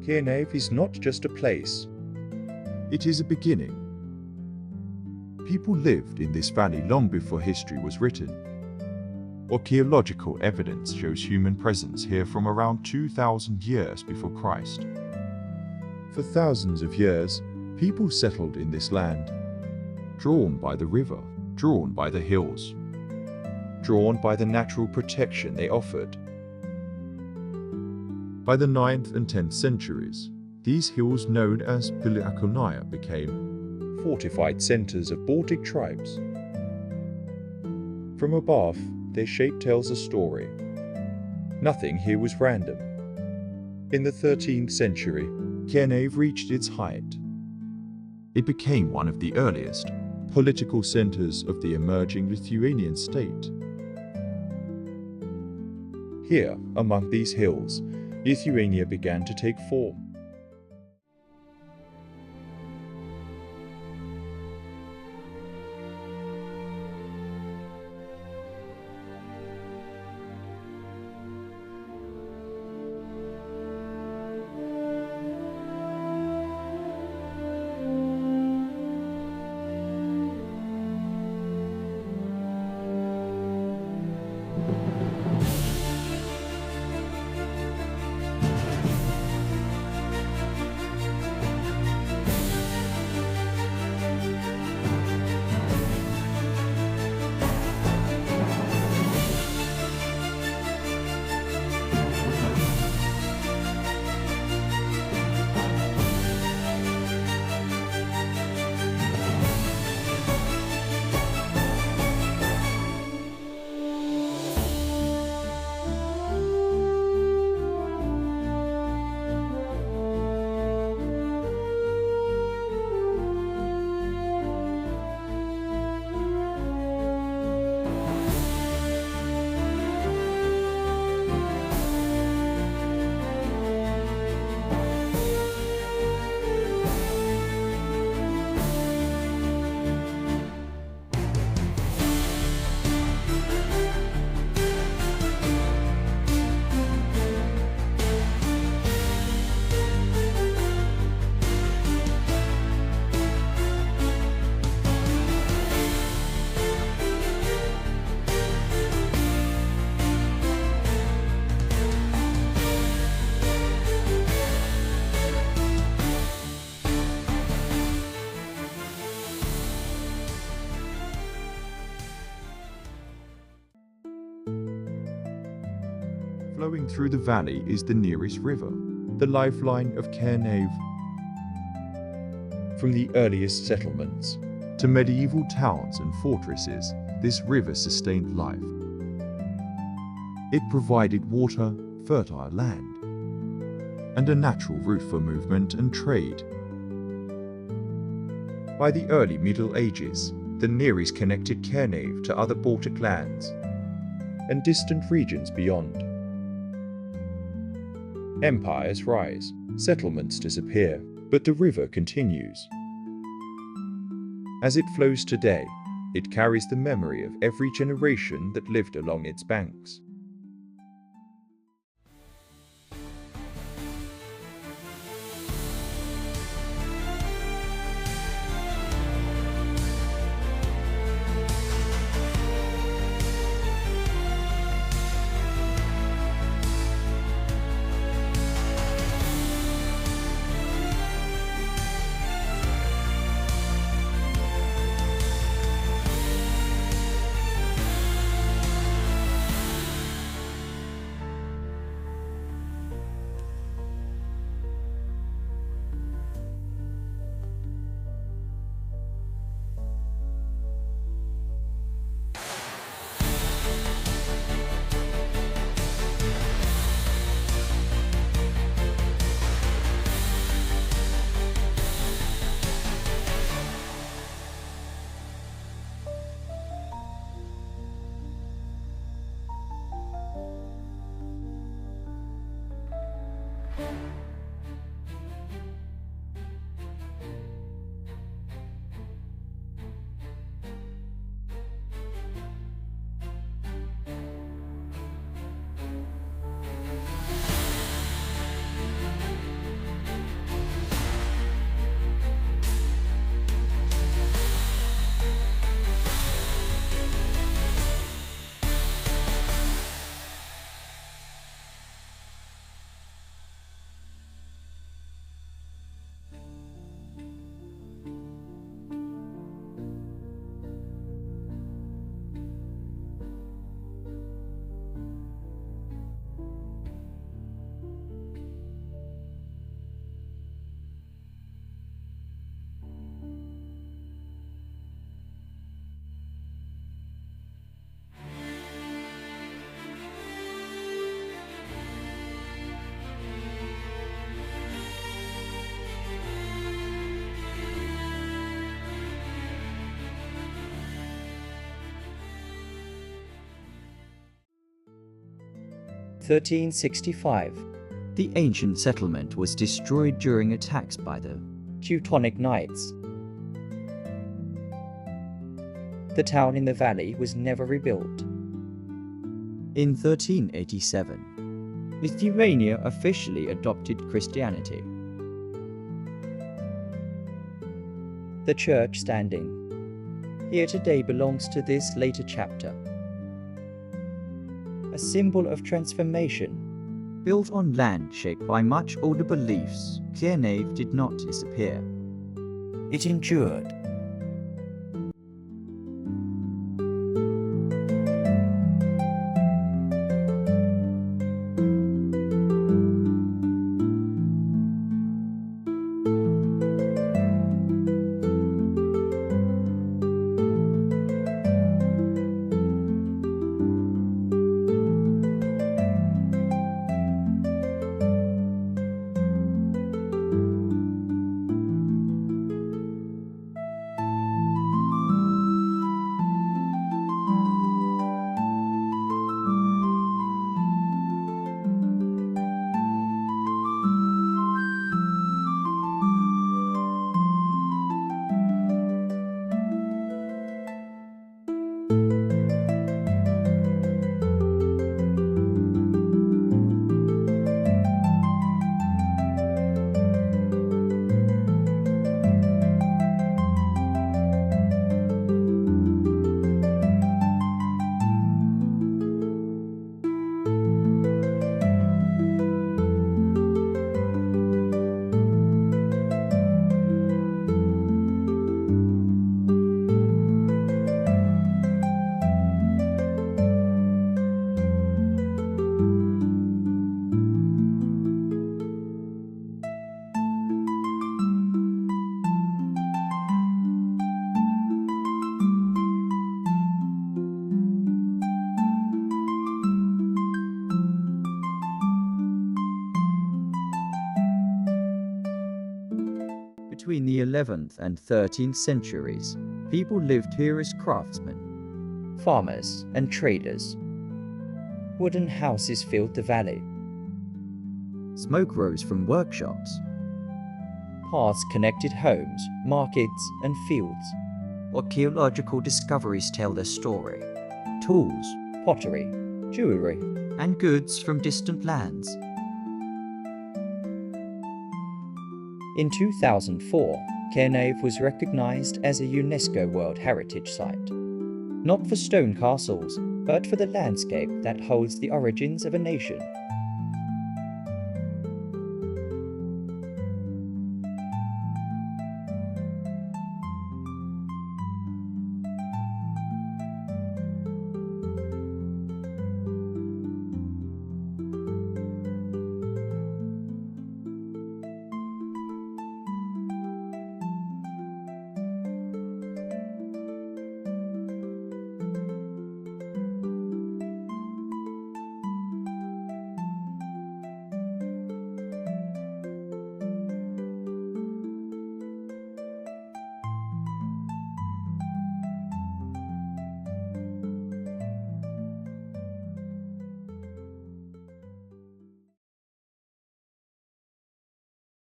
Kernavė is not just a place. It is a beginning. People lived in this valley long before history was written. Archaeological evidence shows human presence here from around 2,000 years before Christ. For thousands of years, people settled in this land, drawn by the river, drawn by the hills, Drawn by the natural protection they offered. By the 9th and 10th centuries, these hills known as piliakalniai became fortified centers of Baltic tribes. From above, their shape tells a story. Nothing here was random. In the 13th century, Kernavė reached its height. It became one of the earliest political centers of the emerging Lithuanian state. Here, among these hills, Lithuania began to take form. Flowing through the valley is the Neris River, the lifeline of Kernavė. From the earliest settlements to medieval towns and fortresses, this river sustained life. It provided water, fertile land, and a natural route for movement and trade. By the early Middle Ages, the Neris connected Kernavė to other Baltic lands and distant regions beyond. Empires rise, settlements disappear, but the river continues. As it flows today, it carries the memory of every generation that lived along its banks. 1365. The ancient settlement was destroyed during attacks by the Teutonic Knights. The town in the valley was never rebuilt. In 1387, Lithuania officially adopted Christianity. The church standing here today belongs to this later chapter. A symbol of transformation. Built on land shaped by much older beliefs, Kernavė did not disappear. It endured. Between the 11th and 13th centuries, people lived here as craftsmen, farmers, and traders. Wooden houses filled the valley. Smoke rose from workshops. Paths connected homes, markets, and fields. Archaeological discoveries tell their story. Tools, pottery, jewelry, and goods from distant lands. In 2004, Kernavė was recognized as a UNESCO World Heritage Site. Not for stone castles, but for the landscape that holds the origins of a nation.